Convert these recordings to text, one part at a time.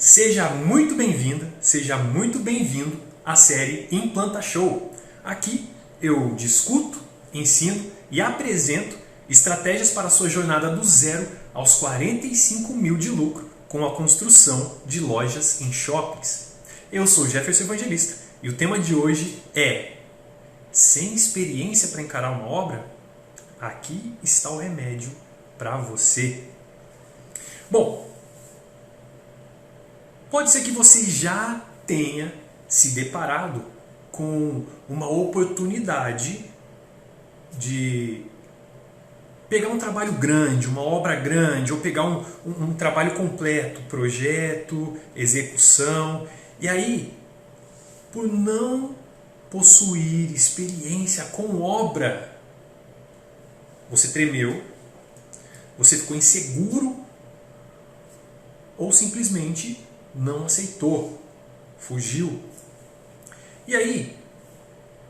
Seja muito bem-vinda, seja muito bem-vindo à série Implanta Show. Aqui eu discuto, ensino e apresento estratégias para a sua jornada do zero aos 45 mil de lucro com a construção de lojas em shoppings. Eu sou Jefferson Evangelista e o tema de hoje é: sem experiência para encarar uma obra? Aqui está o remédio para você. Bom, pode ser que você já tenha se deparado com uma oportunidade de pegar um trabalho grande, uma obra grande, ou pegar um trabalho completo, projeto, execução. E aí, por não possuir experiência com obra, você tremeu, você ficou inseguro ou simplesmente não aceitou, fugiu. E aí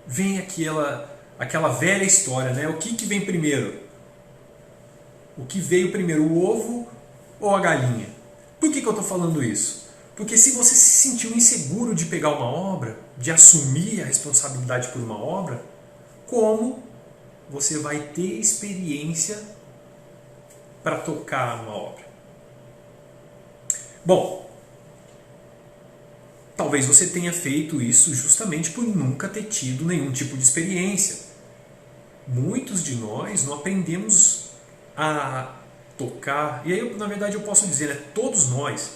vem aquela velha história, né? O que vem primeiro? O que veio primeiro, o ovo ou a galinha? Por que eu estou falando isso? Porque se você se sentiu inseguro de pegar uma obra, de assumir a responsabilidade por uma obra, como você vai ter experiência para tocar uma obra? Bom, talvez você tenha feito isso justamente por nunca ter tido nenhum tipo de experiência. Muitos de nós não aprendemos a tocar, e aí na verdade eu posso dizer, né, todos nós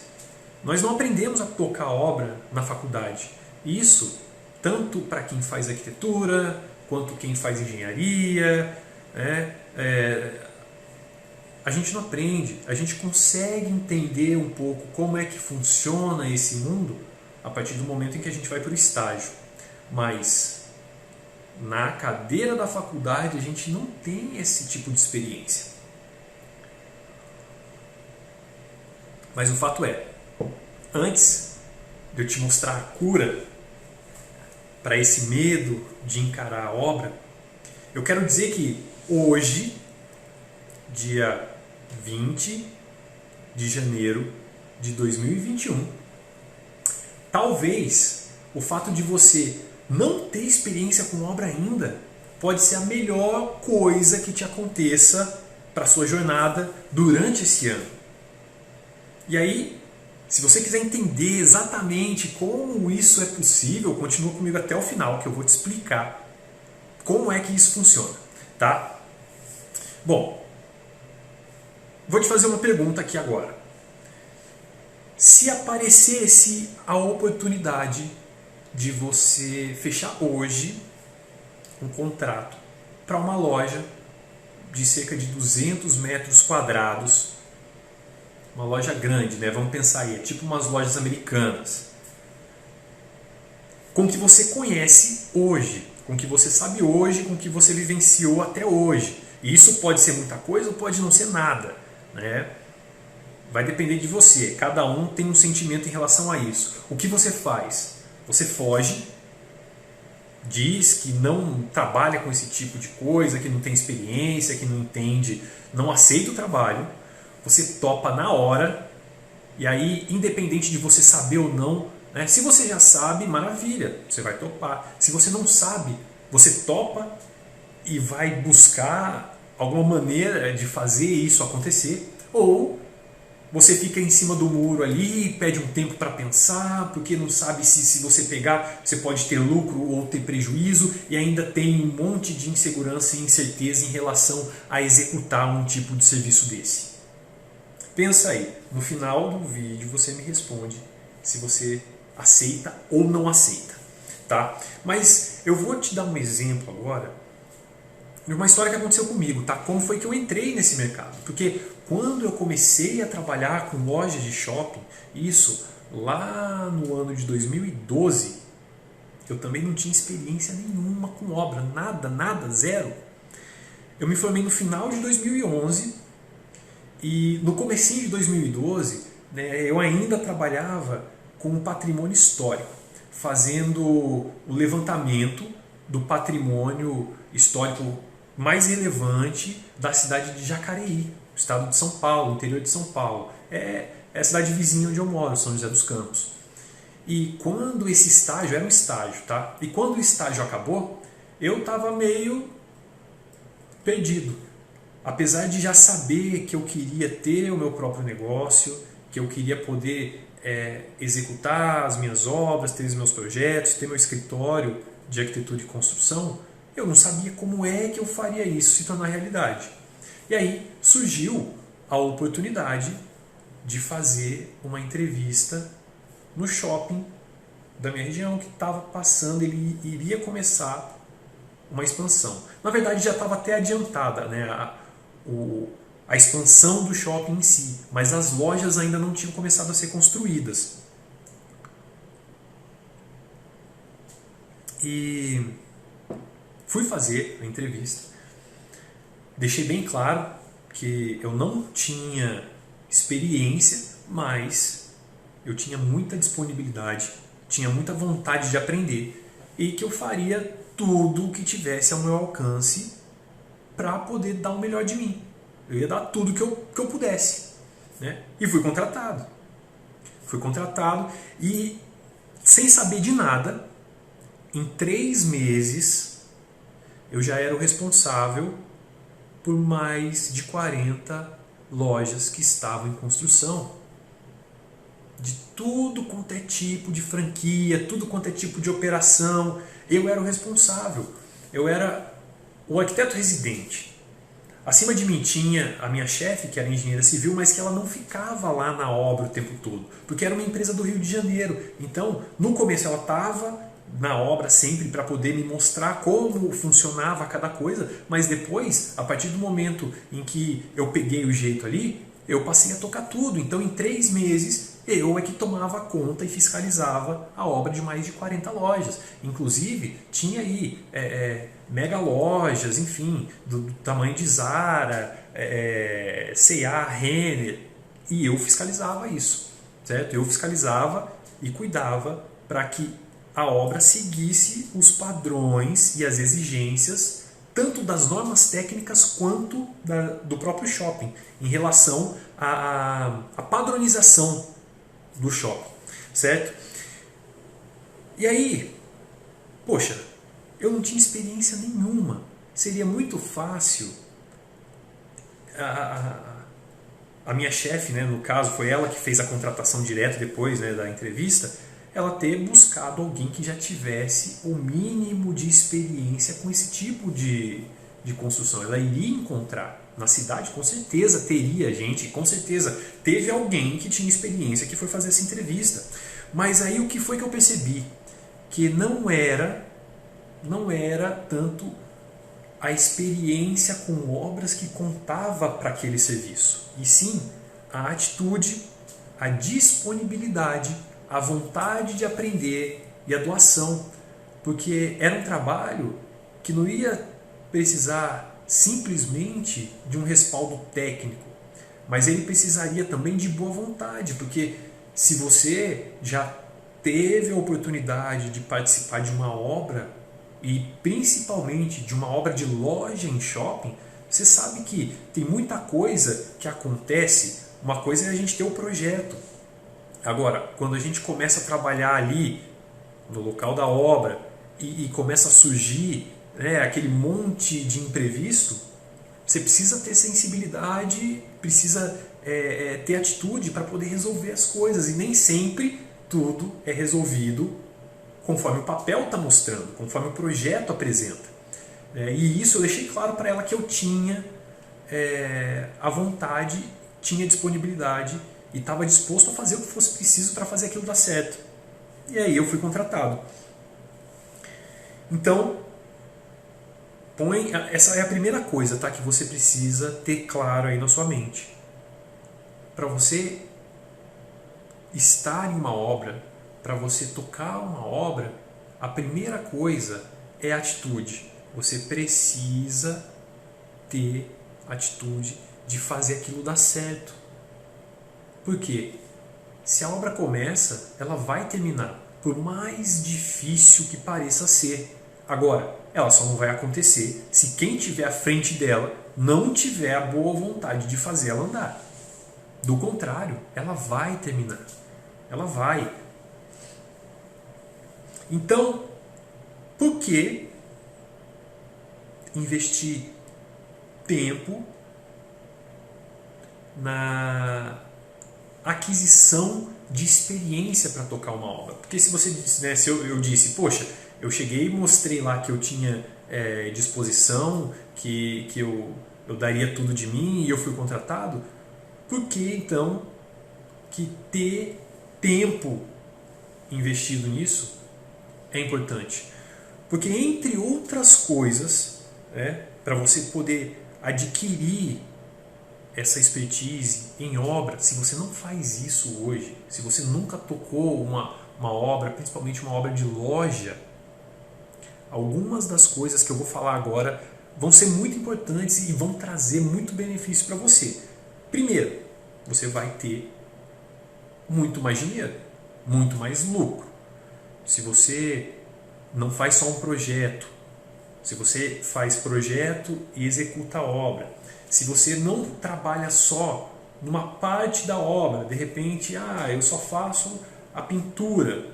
não aprendemos a tocar obra na faculdade. Isso tanto para quem faz arquitetura, quanto quem faz engenharia, né? A gente não aprende, a gente consegue entender um pouco como é que funciona esse mundo a partir do momento em que a gente vai para o estágio. Mas na cadeira da faculdade a gente não tem esse tipo de experiência. Mas o fato é, antes de eu te mostrar a cura para esse medo de encarar a obra, eu quero dizer que hoje, dia 20 de janeiro de 2021, talvez o fato de você não ter experiência com obra ainda pode ser a melhor coisa que te aconteça para a sua jornada durante esse ano. E aí, se você quiser entender exatamente como isso é possível, continua comigo até o final que eu vou te explicar como é que isso funciona, tá? Bom, vou te fazer uma pergunta aqui agora. Se aparecesse a oportunidade de você fechar hoje um contrato para uma loja de cerca de 200 metros quadrados, uma loja grande, né? Vamos pensar aí, é tipo umas lojas americanas, com o que você conhece hoje, com o que você sabe hoje, com o que você vivenciou até hoje. E isso pode ser muita coisa ou pode não ser nada, né? Vai depender de você, cada um tem um sentimento em relação a isso. O que você faz? Você foge, diz que não trabalha com esse tipo de coisa, que não tem experiência, que não entende, não aceita o trabalho, você topa na hora, e aí, independente de você saber ou não, né, se você já sabe, maravilha, você vai topar. Se você não sabe, você topa e vai buscar alguma maneira de fazer isso acontecer, ou você fica em cima do muro ali, pede um tempo para pensar, porque não sabe se você pegar, você pode ter lucro ou ter prejuízo, e ainda tem um monte de insegurança e incerteza em relação a executar um tipo de serviço desse. Pensa aí, no final do vídeo você me responde se você aceita ou não aceita, tá? Mas eu vou te dar um exemplo agora de uma história que aconteceu comigo, tá? Como foi que eu entrei nesse mercado? Porque quando eu comecei a trabalhar com lojas de shopping, isso lá no ano de 2012, eu também não tinha experiência nenhuma com obra, nada, zero. Eu me formei no final de 2011 e no comecinho de 2012, né, eu ainda trabalhava com um patrimônio histórico, fazendo o levantamento do patrimônio histórico mais relevante da cidade de Jacareí, estado de São Paulo, interior de São Paulo. É é a cidade vizinha onde eu moro, São José dos Campos. E quando esse estágio, era um estágio, tá? E quando o estágio acabou, eu estava meio perdido. Apesar de já saber que eu queria ter o meu próprio negócio, que eu queria poder executar as minhas obras, ter os meus projetos, ter meu escritório de arquitetura e construção, eu não sabia como é que eu faria isso se tornar realidade. E aí surgiu a oportunidade de fazer uma entrevista no shopping da minha região que estava passando, ele iria começar uma expansão. Na verdade já estava até adiantada, né, a expansão do shopping em si, mas as lojas ainda não tinham começado a ser construídas. E fui fazer a entrevista, deixei bem claro que eu não tinha experiência, mas eu tinha muita disponibilidade, tinha muita vontade de aprender e que eu faria tudo o que tivesse ao meu alcance para poder dar o melhor de mim. Eu ia dar tudo que eu pudesse, né? E fui contratado. Fui contratado e, sem saber de nada, em 3 meses, eu já era o responsável por mais de 40 lojas que estavam em construção. De tudo quanto é tipo de franquia, tudo quanto é tipo de operação, eu era o responsável. Eu era o arquiteto residente. Acima de mim tinha a minha chefe, que era engenheira civil, mas que ela não ficava lá na obra o tempo todo, porque era uma empresa do Rio de Janeiro. Então, no começo ela estava na obra sempre para poder me mostrar como funcionava cada coisa, mas depois, a partir do momento em que eu peguei o jeito ali, eu passei a tocar tudo. Então, em 3 meses, eu é que tomava conta e fiscalizava a obra de mais de 40 lojas. Inclusive, tinha aí mega lojas, enfim, do tamanho de Zara, C&A, Renner, e eu fiscalizava isso, certo? Eu fiscalizava e cuidava para que a obra seguisse os padrões e as exigências tanto das normas técnicas quanto do próprio shopping, em relação à padronização do shopping, certo? E aí, poxa, eu não tinha experiência nenhuma. Seria muito fácil a minha chefe, né, no caso, foi ela que fez a contratação direta depois, né, da entrevista, ela ter buscado alguém que já tivesse o mínimo de experiência com esse tipo de construção. Ela iria encontrar na cidade, com certeza teria gente, com certeza teve alguém que tinha experiência que foi fazer essa entrevista. Mas aí o que foi que eu percebi? Que não era tanto a experiência com obras que contava para aquele serviço, e sim a atitude, a disponibilidade, a vontade de aprender e a doação, porque era um trabalho que não ia precisar simplesmente de um respaldo técnico, mas ele precisaria também de boa vontade, porque se você já teve a oportunidade de participar de uma obra, e principalmente de uma obra de loja em shopping, você sabe que tem muita coisa que acontece. Uma coisa é a gente ter o projeto. Agora, quando a gente começa a trabalhar ali no local da obra e começa a surgir, né, aquele monte de imprevisto, você precisa ter sensibilidade, precisa ter atitude para poder resolver as coisas. E nem sempre tudo é resolvido conforme o papel está mostrando, conforme o projeto apresenta. E isso eu deixei claro para ela, que eu tinha a vontade, tinha disponibilidade e estava disposto a fazer o que fosse preciso para fazer aquilo dar certo. E aí eu fui contratado. Então, essa é a primeira coisa, tá, que você precisa ter claro aí na sua mente. Para você estar em uma obra, para você tocar uma obra, a primeira coisa é a atitude. Você precisa ter atitude de fazer aquilo dar certo. Por quê? Se a obra começa, ela vai terminar, por mais difícil que pareça ser. Agora, ela só não vai acontecer se quem estiver à frente dela não tiver a boa vontade de fazer ela andar. Do contrário, ela vai terminar. Ela vai. Então, por que investir tempo na aquisição de experiência para tocar uma obra? Porque se você disse, né, se eu disse, poxa, eu cheguei e mostrei lá que eu tinha disposição, que eu daria tudo de mim e eu fui contratado, por que então que ter tempo investido nisso é importante? Porque, entre outras coisas, para você poder adquirir essa expertise em obra, se você não faz isso hoje, se você nunca tocou uma obra, principalmente uma obra de loja, algumas das coisas que eu vou falar agora vão ser muito importantes e vão trazer muito benefício para você. Primeiro, você vai ter muito mais dinheiro, muito mais lucro. Se você não faz só um projeto, se você faz projeto e executa a obra, se você não trabalha só numa parte da obra, de repente, eu só faço a pintura,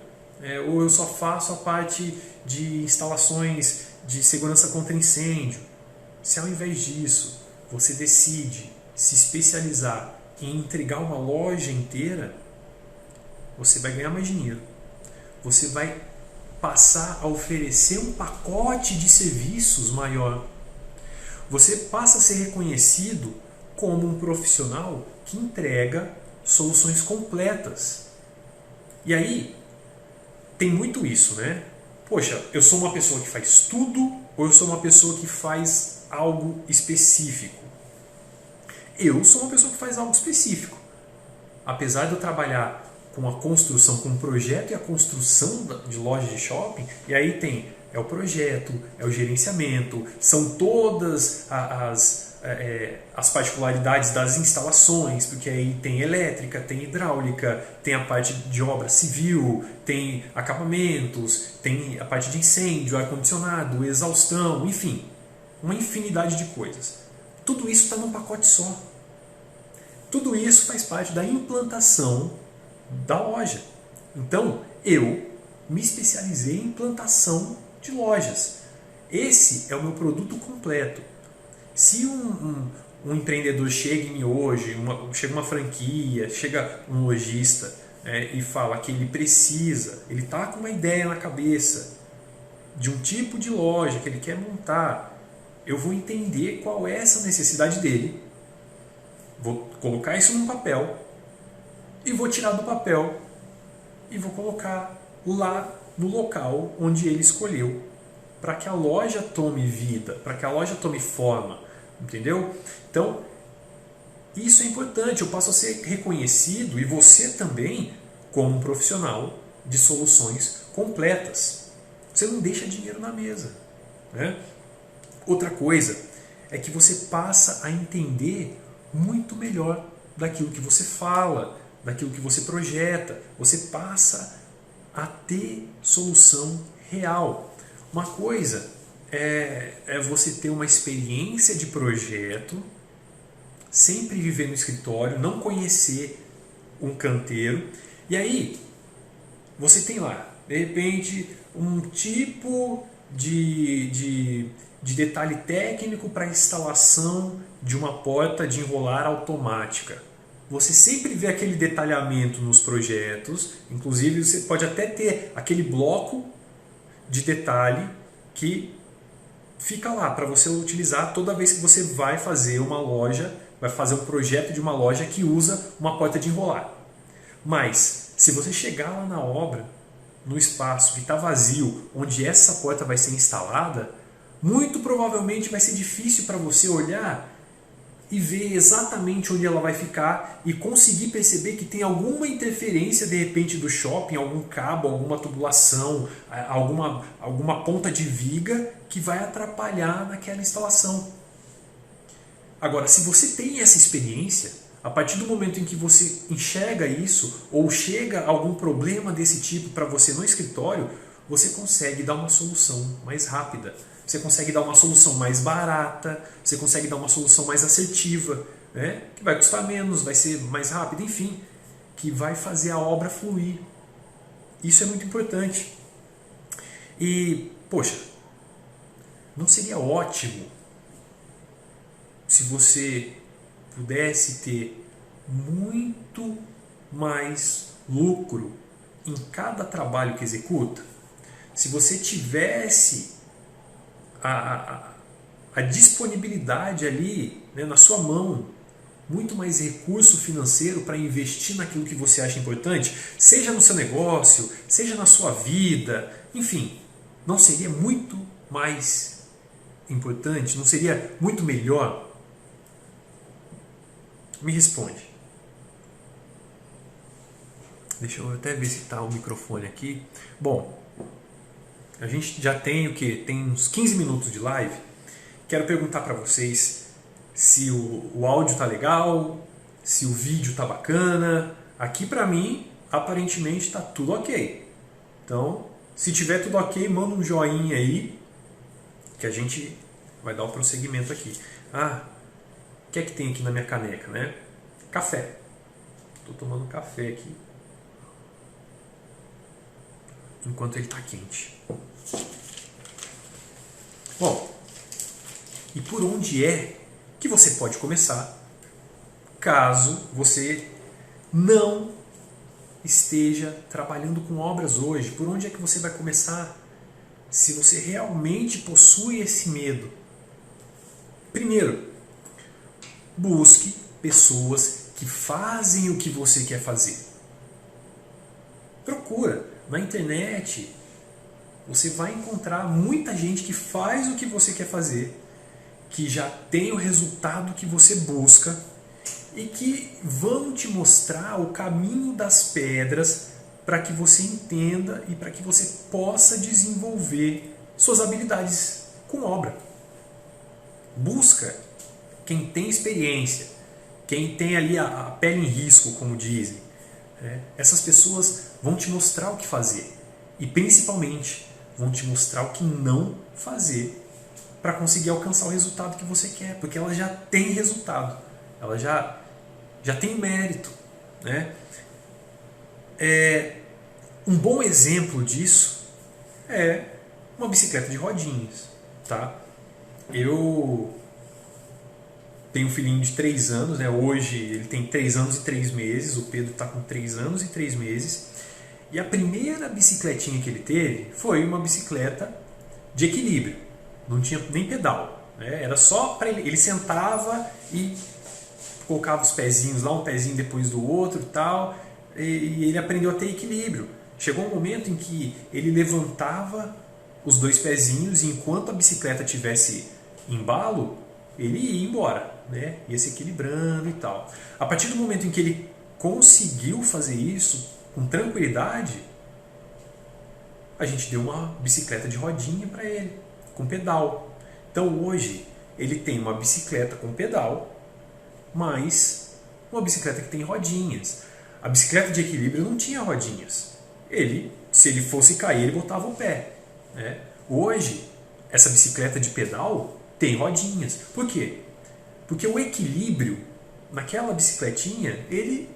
ou eu só faço a parte de instalações de segurança contra incêndio. Se ao invés disso você decide se especializar em entregar uma loja inteira, você vai ganhar mais dinheiro. Você vai passar a oferecer um pacote de serviços maior. Você passa a ser reconhecido como um profissional que entrega soluções completas. E aí, tem muito isso, né? Poxa, eu sou uma pessoa que faz tudo ou eu sou uma pessoa que faz algo específico? Eu sou uma pessoa que faz algo específico. Apesar de eu trabalhar com a construção, com o projeto e a construção de lojas de shopping, e aí tem o projeto, o gerenciamento, são todas as particularidades das instalações, porque aí tem elétrica, tem hidráulica, tem a parte de obra civil, tem acabamentos, tem a parte de incêndio, ar-condicionado, exaustão, enfim, uma infinidade de coisas. Tudo isso está num pacote só. Tudo isso faz parte da implantação da loja. Então, eu me especializei em implantação de lojas. Esse é o meu produto completo. Se um empreendedor chega em mim hoje, chega uma franquia, chega um lojista e fala que ele está com uma ideia na cabeça de um tipo de loja que ele quer montar, eu vou entender qual é essa necessidade dele, vou colocar isso num papel e vou tirar do papel e vou colocar lá no local onde ele escolheu, para que a loja tome vida, para que a loja tome forma, entendeu? Então, isso é importante, eu passo a ser reconhecido, e você também, como um profissional de soluções completas. Você não deixa dinheiro na mesa, né? Outra coisa é que você passa a entender muito melhor daquilo que você fala, daquilo que você projeta. Você passa a ter solução real. Uma coisa é você ter uma experiência de projeto, sempre viver no escritório, não conhecer um canteiro, e aí você tem lá, de repente, um tipo de detalhe técnico para a instalação de uma porta de enrolar automática. Você sempre vê aquele detalhamento nos projetos, inclusive você pode até ter aquele bloco de detalhe que fica lá para você utilizar toda vez que você vai fazer uma loja, vai fazer um projeto de uma loja que usa uma porta de enrolar. Mas, se você chegar lá na obra, no espaço que está vazio, onde essa porta vai ser instalada, muito provavelmente vai ser difícil para você olhar e ver exatamente onde ela vai ficar e conseguir perceber que tem alguma interferência de repente do shopping, algum cabo, alguma tubulação, alguma ponta de viga que vai atrapalhar naquela instalação. Agora, se você tem essa experiência, a partir do momento em que você enxerga isso ou chega algum problema desse tipo para você no escritório, você consegue dar uma solução mais rápida. Você consegue dar uma solução mais barata, você consegue dar uma solução mais assertiva, né? Que vai custar menos, vai ser mais rápido, enfim, que vai fazer a obra fluir. Isso é muito importante. E, poxa, não seria ótimo se você pudesse ter muito mais lucro em cada trabalho que executa? Se você tivesse a disponibilidade ali, né, na sua mão, muito mais recurso financeiro para investir naquilo que você acha importante, seja no seu negócio, seja na sua vida, enfim, não seria muito mais importante? Não seria muito melhor? Me responde. Deixa eu até ver se está o microfone aqui. Bom, a gente já tem o quê? Tem uns 15 minutos de live. Quero perguntar para vocês se o áudio tá legal, se o vídeo tá bacana. Aqui para mim, aparentemente tá tudo ok. Então, se tiver tudo ok, manda um joinha aí, que a gente vai dar o prosseguimento aqui. Ah, o que é que tem aqui na minha caneca, né? Café. Estou tomando café aqui, enquanto ele está quente. Bom, e por onde é que você pode começar, caso você não esteja trabalhando com obras hoje? Por onde é que você vai começar, se você realmente possui esse medo? Primeiro, busque pessoas que fazem o que você quer fazer. Procura na internet. Você vai encontrar muita gente que faz o que você quer fazer, que já tem o resultado que você busca e que vão te mostrar o caminho das pedras para que você entenda e para que você possa desenvolver suas habilidades com obra. Busca quem tem experiência, quem tem ali a pele em risco, como dizem. Essas pessoas vão te mostrar o que fazer e principalmente vão te mostrar o que não fazer para conseguir alcançar o resultado que você quer, porque ela já tem resultado, ela já tem mérito, né? Um bom exemplo disso é uma bicicleta de rodinhas, tá? Eu tenho um filhinho de 3 anos, né? Hoje ele tem 3 anos e 3 meses, o Pedro está com 3 anos e 3 meses, e a primeira bicicletinha que ele teve foi uma bicicleta de equilíbrio, não tinha nem pedal, né? Era só para ele sentava e colocava os pezinhos lá, um pezinho depois do outro e tal, e ele aprendeu a ter equilíbrio. Chegou um momento em que ele levantava os 2 pezinhos e enquanto a bicicleta tivesse embalo, ele ia embora, né? Ia se equilibrando e tal. A partir do momento em que ele conseguiu fazer isso com tranquilidade, a gente deu uma bicicleta de rodinha para ele, com pedal. Então hoje ele tem uma bicicleta com pedal, mas uma bicicleta que tem rodinhas. A bicicleta de equilíbrio não tinha rodinhas. Se ele fosse cair, ele botava o pé, né? Hoje, essa bicicleta de pedal tem rodinhas. Por quê? Porque o equilíbrio, naquela bicicletinha, ele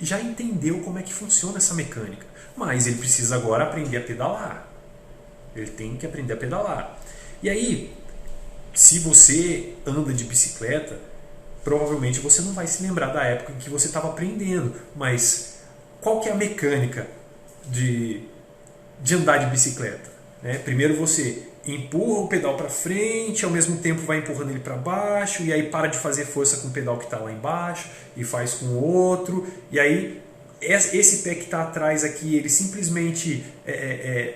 já entendeu como é que funciona essa mecânica. Mas ele precisa agora aprender a pedalar. Ele tem que aprender a pedalar. E aí, se você anda de bicicleta, provavelmente você não vai se lembrar da época em que você estava aprendendo. Mas qual que é a mecânica de andar de bicicleta? Primeiro você empurra o pedal para frente, ao mesmo tempo vai empurrando ele para baixo, e aí para de fazer força com o pedal que está lá embaixo e faz com o outro, e aí esse pé que está atrás aqui, ele simplesmente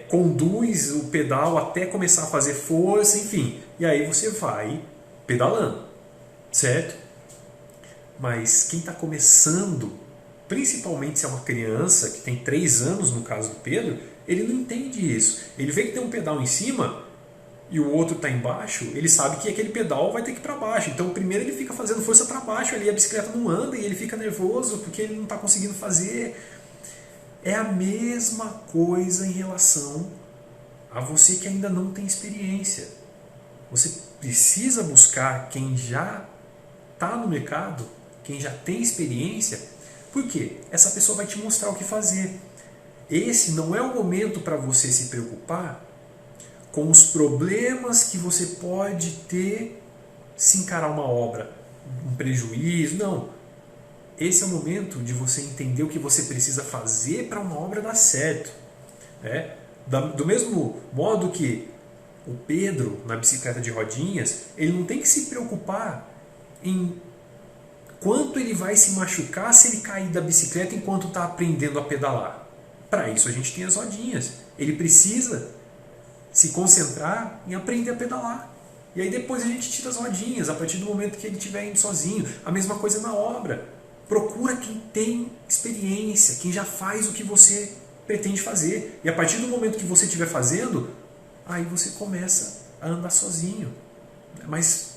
conduz o pedal até começar a fazer força, enfim, e aí você vai pedalando, certo? Mas quem está começando, principalmente se é uma criança que tem 3 anos, no caso do Pedro, ele não entende isso. Ele vê que tem um pedal em cima e o outro está embaixo, ele sabe que aquele pedal vai ter que ir para baixo. Então primeiro ele fica fazendo força para baixo, ali a bicicleta não anda e ele fica nervoso porque ele não está conseguindo fazer. É a mesma coisa em relação a você que ainda não tem experiência. Você precisa buscar quem já está no mercado, quem já tem experiência, por quê? Essa pessoa vai te mostrar o que fazer. Esse não é o momento para você se preocupar com os problemas que você pode ter se encarar uma obra, um prejuízo, não. Esse é o momento de você entender o que você precisa fazer para uma obra dar certo. Do mesmo modo que o Pedro, na bicicleta de rodinhas, ele não tem que se preocupar em quanto ele vai se machucar se ele cair da bicicleta enquanto está aprendendo a pedalar. Para isso a gente tem as rodinhas. Ele precisa se concentrar em aprender a pedalar. E aí depois a gente tira as rodinhas, a partir do momento que ele estiver indo sozinho. A mesma coisa na obra. Procura quem tem experiência, quem já faz o que você pretende fazer. E a partir do momento que você estiver fazendo, aí você começa a andar sozinho. Mas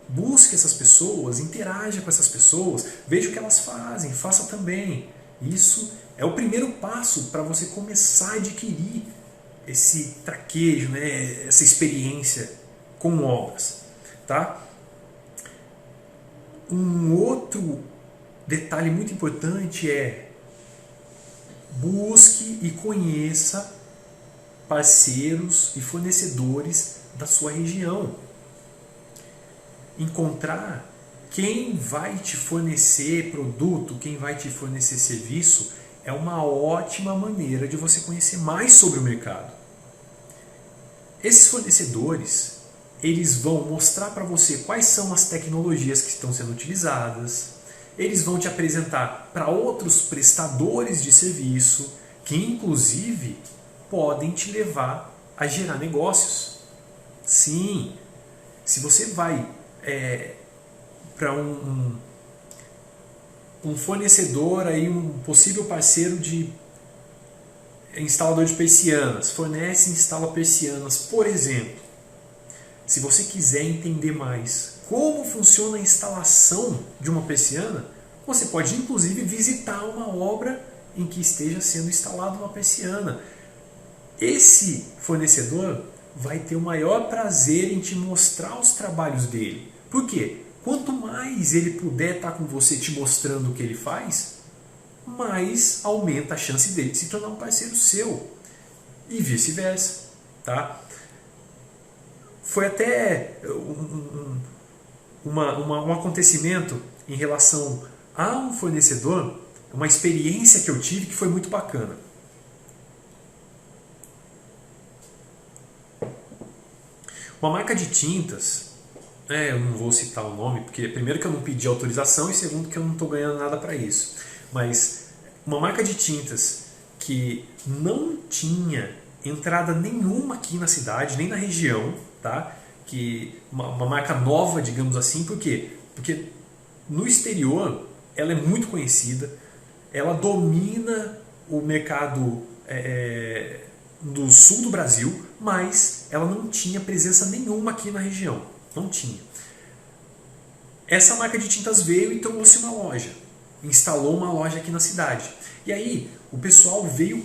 busque essas pessoas, interaja com essas pessoas, veja o que elas fazem, faça também. Isso é o primeiro passo para você começar a adquirir esse traquejo, né, essa experiência com obras. Tá? Um outro detalhe muito importante é busque e conheça parceiros e fornecedores da sua região. Encontrar quem vai te fornecer produto, quem vai te fornecer serviço, é uma ótima maneira de você conhecer mais sobre o mercado. Esses fornecedores, eles vão mostrar para você quais são as tecnologias que estão sendo utilizadas, eles vão te apresentar para outros prestadores de serviço, que inclusive podem te levar a gerar negócios. Sim, se você vai para um fornecedor, aí, um possível parceiro de instalador de persianas, fornece e instala persianas, por exemplo. Se você quiser entender mais como funciona a instalação de uma persiana, você pode inclusive visitar uma obra em que esteja sendo instalada uma persiana. Esse fornecedor vai ter o maior prazer em te mostrar os trabalhos dele. Por quê? Quanto mais ele puder estar com você te mostrando o que ele faz, mais aumenta a chance dele de se tornar um parceiro seu. E vice-versa. Tá? Foi até um acontecimento em relação a um fornecedor, uma experiência que eu tive que foi muito bacana. Uma marca de tintas, eu não vou citar o nome, porque primeiro que eu não pedi autorização e segundo que eu não estou ganhando nada para isso. Mas uma marca de tintas que não tinha entrada nenhuma aqui na cidade, nem na região, tá? Que uma marca nova, digamos assim, por quê? Porque no exterior ela é muito conhecida, ela domina o mercado do sul do Brasil, mas ela não tinha presença nenhuma aqui na região, não tinha. Essa marca de tintas veio e trouxe uma loja, instalou uma loja aqui na cidade. E aí o pessoal veio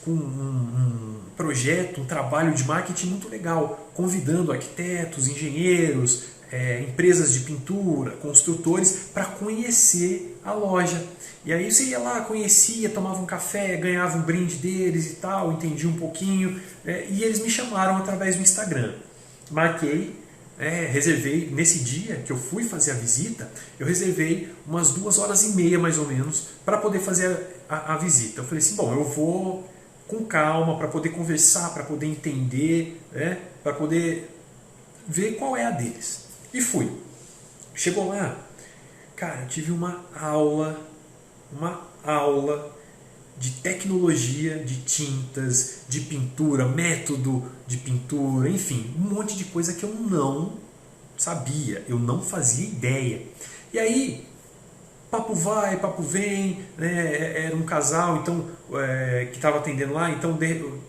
com um projeto, um trabalho de marketing muito legal, convidando arquitetos, engenheiros, empresas de pintura, construtores, para conhecer a loja. E aí você ia lá, conhecia, tomava um café, ganhava um brinde deles e tal, entendia um pouquinho, e eles me chamaram através do Instagram. Marquei, reservei, nesse dia que eu fui fazer a visita, eu reservei umas 2h30 mais ou menos para poder fazer a visita. Eu falei assim, bom, eu vou com calma para poder conversar, para poder entender, para poder ver qual é a deles. E fui. Chegou lá, cara, eu tive uma aula de tecnologia, de tintas, de pintura, método de pintura, enfim, um monte de coisa que eu não sabia, eu não fazia ideia. E aí, papo vai, papo vem, né? Era um casal então, que estava atendendo lá, então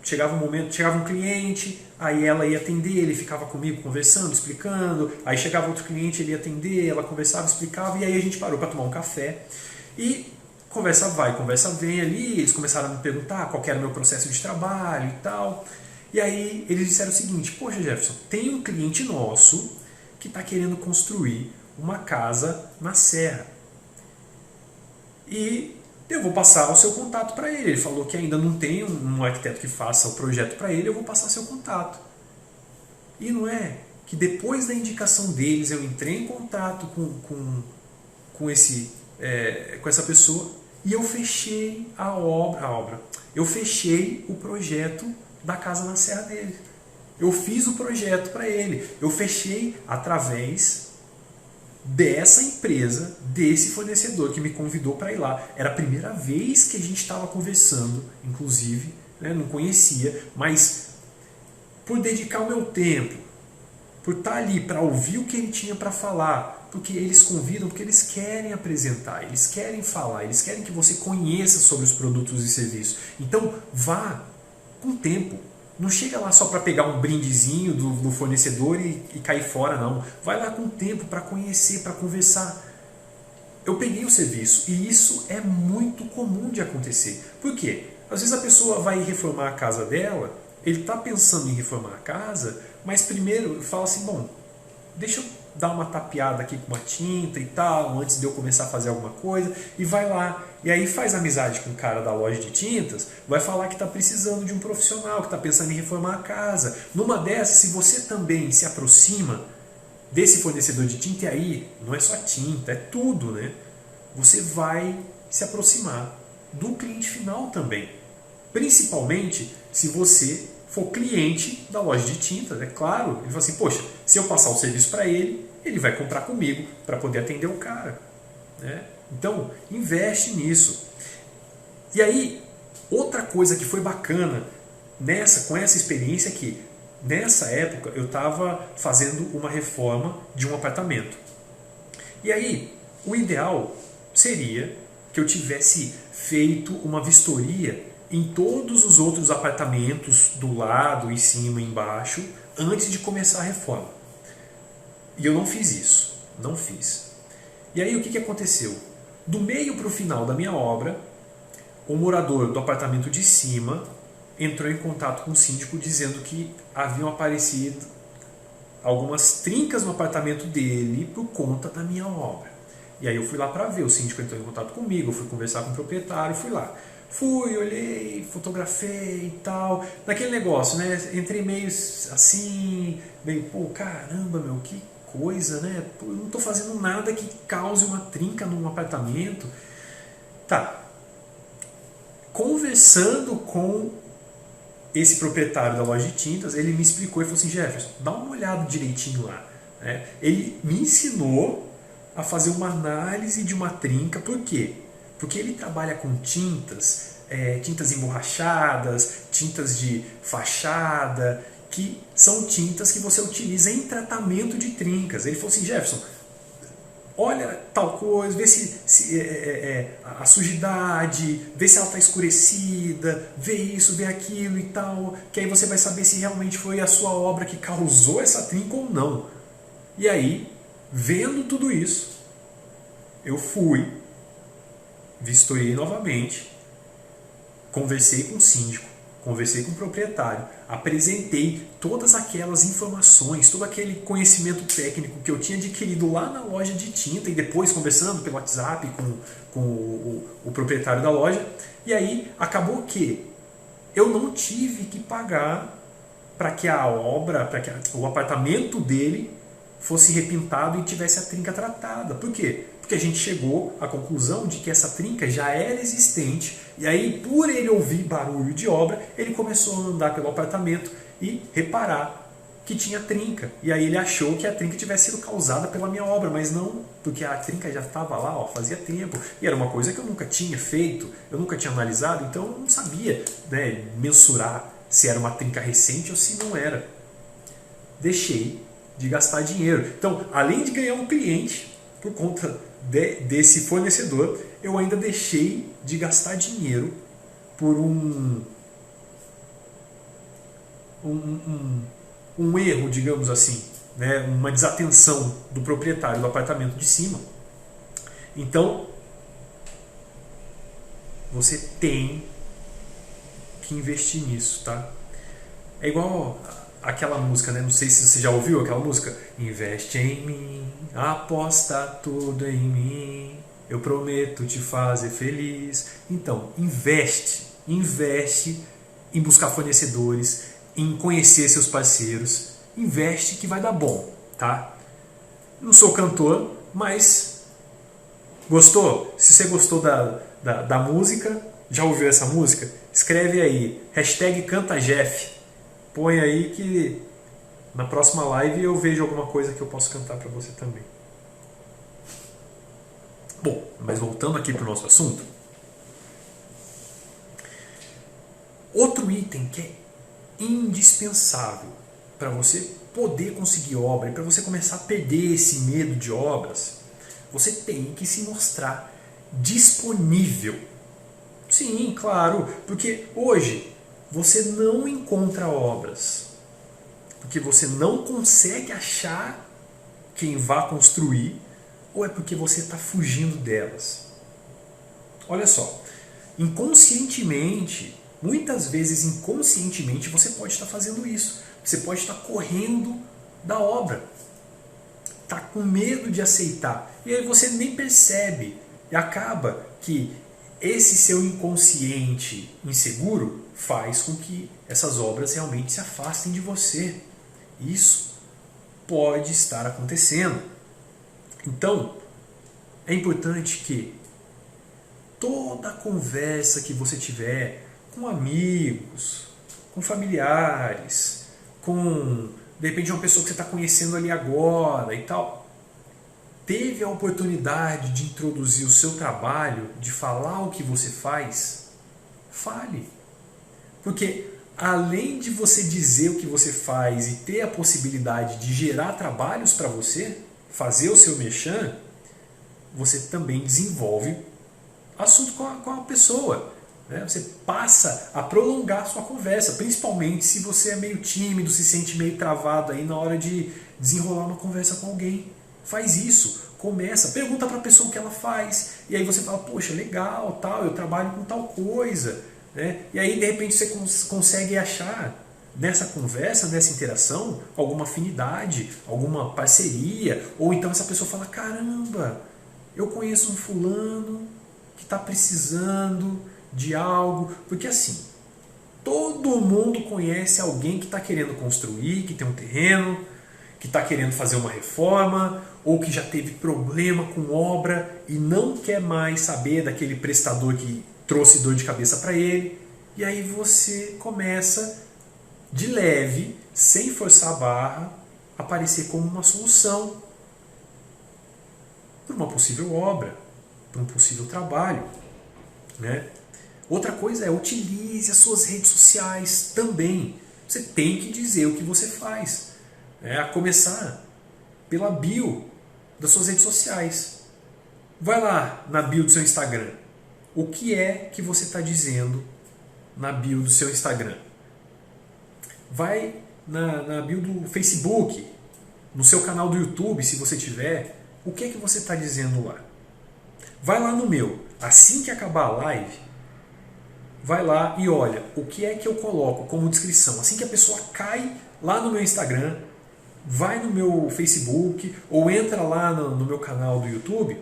chegava um momento, chegava um cliente, aí ela ia atender, ele ficava comigo conversando, explicando, aí chegava outro cliente, ele ia atender, ela conversava, explicava, e aí a gente parou para tomar um café, e conversa vai, conversa vem ali, eles começaram a me perguntar qual que era o meu processo de trabalho e tal, e aí eles disseram o seguinte, poxa Jefferson, tem um cliente nosso que está querendo construir uma casa na serra. E eu vou passar o seu contato para ele. Ele falou que ainda não tem um arquiteto que faça o projeto para ele, eu vou passar seu contato. E não é que depois da indicação deles eu entrei em contato com essa pessoa e eu fechei a obra. Eu fechei o projeto da casa na serra dele. Eu fiz o projeto para ele. Eu fechei através dessa empresa, desse fornecedor que me convidou para ir lá. Era a primeira vez que a gente estava conversando, inclusive, né? Não conhecia, mas por dedicar o meu tempo, por estar ali para ouvir o que ele tinha para falar, porque eles convidam, porque eles querem apresentar, eles querem falar, eles querem que você conheça sobre os produtos e serviços. Então vá com tempo. Não chega lá só para pegar um brindezinho do fornecedor e cair fora, não. Vai lá com tempo para conhecer, para conversar. Eu peguei o serviço e isso é muito comum de acontecer. Por quê? Às vezes a pessoa vai reformar a casa dela, ele está pensando em reformar a casa, mas primeiro fala assim, bom, deixa eu dar uma tapeada aqui com uma tinta e tal, antes de eu começar a fazer alguma coisa, e vai lá. E aí faz amizade com o cara da loja de tintas, vai falar que está precisando de um profissional, que está pensando em reformar a casa. Numa dessas, se você também se aproxima desse fornecedor de tinta, e aí não é só tinta, é tudo, né? Você vai se aproximar do cliente final também. Principalmente se você for cliente da loja de tintas, é claro. Ele fala assim, poxa, se eu passar o serviço para ele, ele vai comprar comigo para poder atender o cara, né? Então, investe nisso. E aí, outra coisa que foi bacana com essa experiência é que, nessa época, eu estava fazendo uma reforma de um apartamento. E aí, o ideal seria que eu tivesse feito uma vistoria em todos os outros apartamentos do lado, em cima e embaixo, antes de começar a reforma. E eu não fiz isso. Não fiz. E aí, o que aconteceu? Do meio para o final da minha obra, o morador do apartamento de cima entrou em contato com o síndico dizendo que haviam aparecido algumas trincas no apartamento dele por conta da minha obra. E aí eu fui lá para ver, o síndico entrou em contato comigo, eu fui conversar com o proprietário, fui lá. Fui, olhei, fotografei e tal. Naquele negócio, né? Entrei meio assim, meio, pô, caramba, meu, que coisa, né? Pô, eu não estou fazendo nada que cause uma trinca num apartamento. Tá. Conversando com esse proprietário da loja de tintas, ele me explicou e falou assim, Jefferson, dá uma olhada direitinho lá. Ele me ensinou a fazer uma análise de uma trinca. Por quê? Porque ele trabalha com tintas, tintas emborrachadas, tintas de fachada, que são tintas que você utiliza em tratamento de trincas. Ele falou assim, Jefferson, olha tal coisa, vê se a sujidade, vê se ela está escurecida, vê isso, vê aquilo e tal, que aí você vai saber se realmente foi a sua obra que causou essa trinca ou não. E aí, vendo tudo isso, eu fui, vistoriei novamente, conversei com o síndico, conversei com o proprietário, apresentei todas aquelas informações, todo aquele conhecimento técnico que eu tinha adquirido lá na loja de tinta e depois conversando pelo WhatsApp com o proprietário da loja. E aí acabou que eu não tive que pagar para que a obra, para que o apartamento dele fosse repintado e tivesse a trinca tratada. Por quê? Porque a gente chegou à conclusão de que essa trinca já era existente, e aí, por ele ouvir barulho de obra, ele começou a andar pelo apartamento e reparar que tinha trinca. E aí ele achou que a trinca tivesse sido causada pela minha obra, mas não, porque a trinca já estava lá, fazia tempo, e era uma coisa que eu nunca tinha feito, eu nunca tinha analisado, então eu não sabia, né, mensurar se era uma trinca recente ou se não era. Deixei de gastar dinheiro. Então, além de ganhar um cliente por conta desse fornecedor, eu ainda deixei de gastar dinheiro por um erro, digamos assim, né? Uma desatenção do proprietário do apartamento de cima. Então, você tem que investir nisso, tá? É igual aquela música, né? Não sei se você já ouviu aquela música. Investe em mim, aposta tudo em mim, eu prometo te fazer feliz. Então, investe em buscar fornecedores, em conhecer seus parceiros, investe que vai dar bom, tá? Não sou cantor, mas gostou? Se você gostou da música, já ouviu essa música? Escreve aí, #CantaJeff. Põe aí que na próxima live eu vejo alguma coisa que eu posso cantar para você também. Bom, mas voltando aqui para o nosso assunto. Outro item que é indispensável para você poder conseguir obra e para você começar a perder esse medo de obras, você tem que se mostrar disponível. Sim, claro, porque hoje você não encontra obras, porque você não consegue achar quem vá construir, ou é porque você está fugindo delas. Olha só, inconscientemente, muitas vezes inconscientemente, você pode estar fazendo isso. Você pode estar correndo da obra, está com medo de aceitar, e aí você nem percebe, e acaba que esse seu inconsciente inseguro faz com que essas obras realmente se afastem de você. Isso pode estar acontecendo. Então, é importante que toda conversa que você tiver com amigos, com familiares, com, de repente, uma pessoa que você está conhecendo ali agora e tal, teve a oportunidade de introduzir o seu trabalho, de falar o que você faz, fale. Porque além de você dizer o que você faz e ter a possibilidade de gerar trabalhos para você, fazer o seu merchan, você também desenvolve assunto com a pessoa. Né? Você passa a prolongar a sua conversa, principalmente se você é meio tímido, se sente meio travado aí na hora de desenrolar uma conversa com alguém. Faz isso, começa, pergunta para a pessoa o que ela faz, e aí você fala, poxa, legal, tal, eu trabalho com tal coisa. Né? E aí de repente você consegue achar nessa conversa, nessa interação, alguma afinidade, alguma parceria, ou então essa pessoa fala, caramba, eu conheço um fulano que está precisando de algo, porque assim, todo mundo conhece alguém que está querendo construir, que tem um terreno, que está querendo fazer uma reforma, ou que já teve problema com obra e não quer mais saber daquele prestador que trouxe dor de cabeça para ele, e aí você começa de leve, sem forçar a barra, aparecer como uma solução para uma possível obra, para um possível trabalho. Né? Outra coisa é, utilize as suas redes sociais também. Você tem que dizer o que você faz. A começar pela bio das suas redes sociais. Vai lá na bio do seu Instagram. O que é que você está dizendo na bio do seu Instagram? Vai na bio do Facebook, no seu canal do YouTube, se você tiver, o que é que você está dizendo lá? Vai lá no meu, assim que acabar a live, vai lá e olha o que é que eu coloco como descrição. Assim que a pessoa cai lá no meu Instagram, vai no meu Facebook ou entra lá no meu canal do YouTube,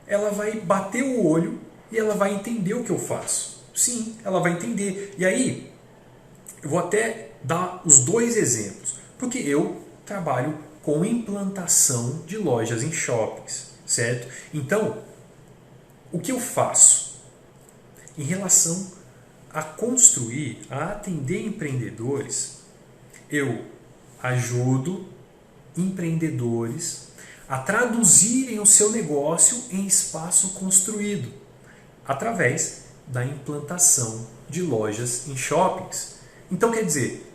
ela vai bater o olho e ela vai entender o que eu faço. Sim, ela vai entender. E aí, eu vou até dar os dois exemplos, porque eu trabalho com implantação de lojas em shoppings, certo? Então, o que eu faço? Em relação a construir, a atender empreendedores, eu ajudo empreendedores a traduzirem o seu negócio em espaço construído, através da implantação de lojas em shoppings. Então, quer dizer,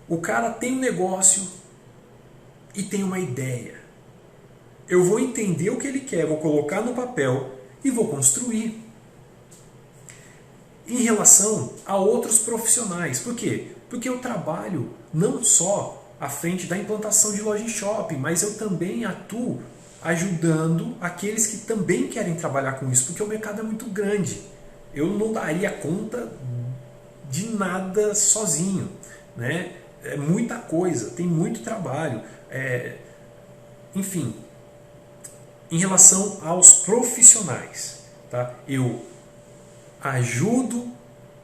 o cara tem um negócio e tem uma ideia. Eu vou entender o que ele quer, vou colocar no papel e vou construir. Em relação a outros profissionais. Por quê? Porque eu trabalho não só à frente da implantação de loja em shopping, mas eu também atuo ajudando aqueles que também querem trabalhar com isso, porque o mercado é muito grande. Eu não daria conta de nada sozinho. Né? é muita coisa, tem muito trabalho. Enfim, em relação aos profissionais, tá? Eu ajudo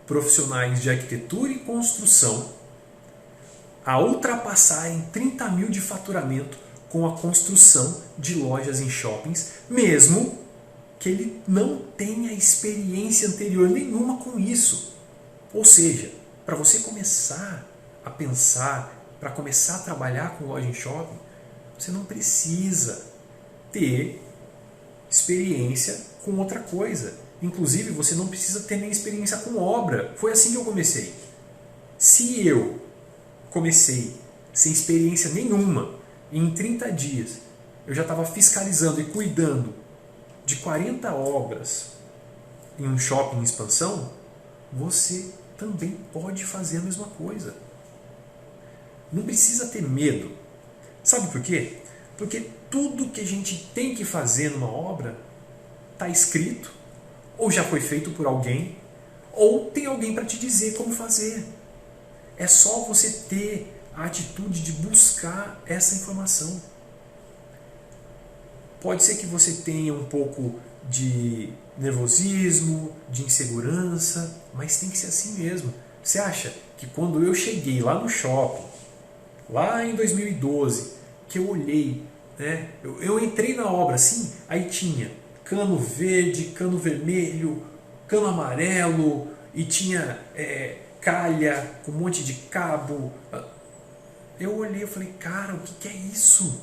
profissionais de arquitetura e construção a ultrapassarem 30 mil de faturamento com a construção de lojas em shoppings, mesmo que ele não tenha experiência anterior nenhuma com isso. Ou seja, para você começar a pensar, para começar a trabalhar com loja em shopping, você não precisa ter experiência com outra coisa. Inclusive, você não precisa ter nem experiência com obra. Foi assim que eu comecei. Se eu comecei sem experiência nenhuma, e em 30 dias eu já estava fiscalizando e cuidando de 40 obras em um shopping em expansão, você também pode fazer a mesma coisa. Não precisa ter medo. Sabe por quê? Porque tudo que a gente tem que fazer numa obra está escrito, ou já foi feito por alguém, ou tem alguém para te dizer como fazer. É só você ter a atitude de buscar essa informação. Pode ser que você tenha um pouco de nervosismo, de insegurança, mas tem que ser assim mesmo. Você acha que quando eu cheguei lá no shopping, lá em 2012, que eu olhei, né, eu entrei na obra assim, aí tinha cano verde, cano vermelho, cano amarelo, e tinha calha com um monte de cabo. Eu olhei e falei, cara, o que é isso?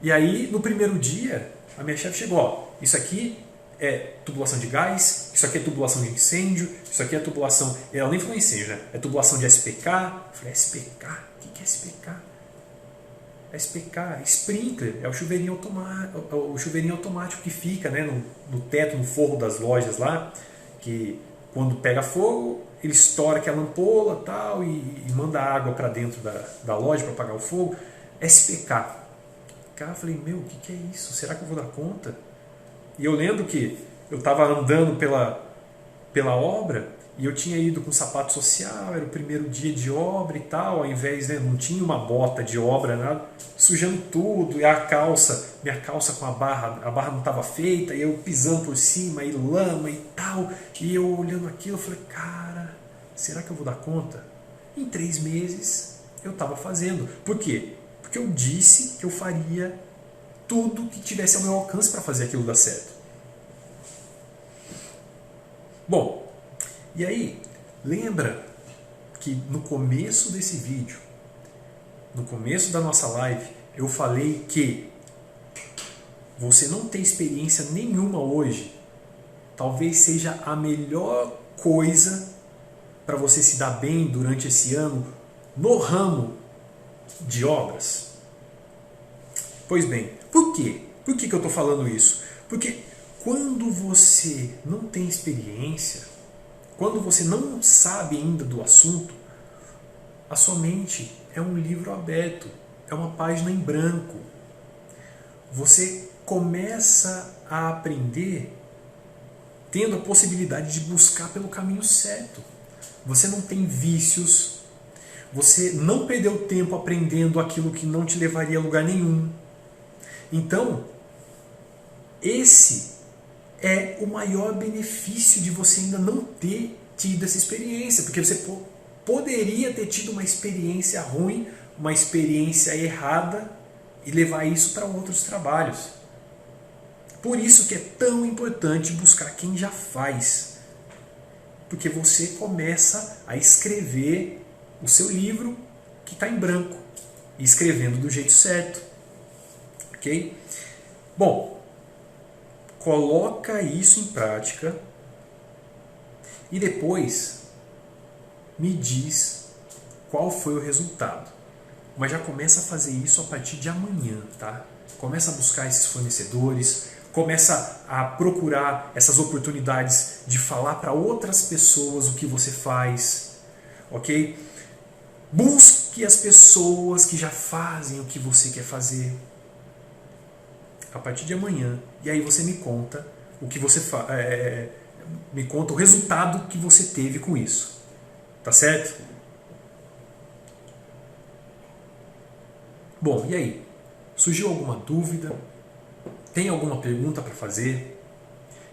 E aí, no primeiro dia, a minha chefe chegou, ó, isso aqui é tubulação de gás, isso aqui é tubulação de incêndio, isso aqui é tubulação... Ela nem falou incêndio, né? É tubulação de SPK. Eu falei, SPK? O que é SPK? SPK, sprinkler, é o chuveirinho automático que fica, né, no teto, no forro das lojas lá, que quando pega fogo, ele estoura aquela ampola tal, e manda água para dentro da loja para apagar o fogo. SPK. Cara, eu falei, meu, o que é isso? Será que eu vou dar conta? E eu lembro que eu estava andando pela obra e eu tinha ido com sapato social, era o primeiro dia de obra e tal, ao invés, né, não tinha uma bota de obra, nada, sujando tudo, e minha calça com a barra não estava feita, e eu pisando por cima, e lama e tal, e eu olhando aquilo, eu falei, cara, será que eu vou dar conta? Em 3 meses eu estava fazendo. Por quê? Porque eu disse que eu faria tudo que tivesse ao meu alcance para fazer aquilo dar certo. Bom, e aí, lembra que no começo desse vídeo, no começo da nossa live, eu falei que você não ter experiência nenhuma hoje talvez seja a melhor coisa para você se dar bem durante esse ano no ramo de obras? Pois bem, por quê? Por que eu estou falando isso? Porque quando você não tem experiência, quando você não sabe ainda do assunto, a sua mente é um livro aberto, é uma página em branco. Você começa a aprender tendo a possibilidade de buscar pelo caminho certo. Você não tem vícios, você não perdeu tempo aprendendo aquilo que não te levaria a lugar nenhum. Então, esse é o maior benefício de você ainda não ter tido essa experiência, porque você poderia ter tido uma experiência ruim, uma experiência errada e levar isso para outros trabalhos. Por isso que é tão importante buscar quem já faz, porque você começa a escrever o seu livro que está em branco, e escrevendo do jeito certo. Ok? Bom, coloca isso em prática e depois me diz qual foi o resultado. Mas já começa a fazer isso a partir de amanhã, tá? Começa a buscar esses fornecedores, começa a procurar essas oportunidades de falar para outras pessoas o que você faz, ok? Busque as pessoas que já fazem o que você quer fazer a partir de amanhã, e aí você me conta o que você me conta o resultado que você teve com isso, tá certo? Bom, e aí? Surgiu alguma dúvida? Tem alguma pergunta para fazer?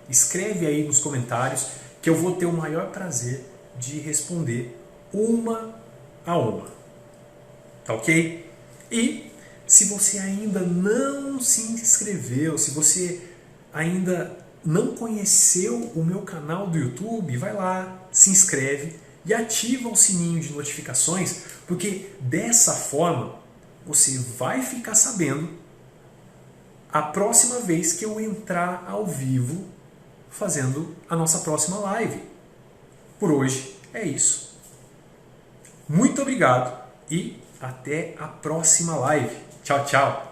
Escreve aí nos comentários que eu vou ter o maior prazer de responder uma a uma. Tá ok? E se você ainda não se inscreveu, se você ainda não conheceu o meu canal do YouTube, vai lá, se inscreve e ativa o sininho de notificações, porque dessa forma você vai ficar sabendo a próxima vez que eu entrar ao vivo fazendo a nossa próxima live. Por hoje é isso. Muito obrigado e até a próxima live. Tchau, tchau!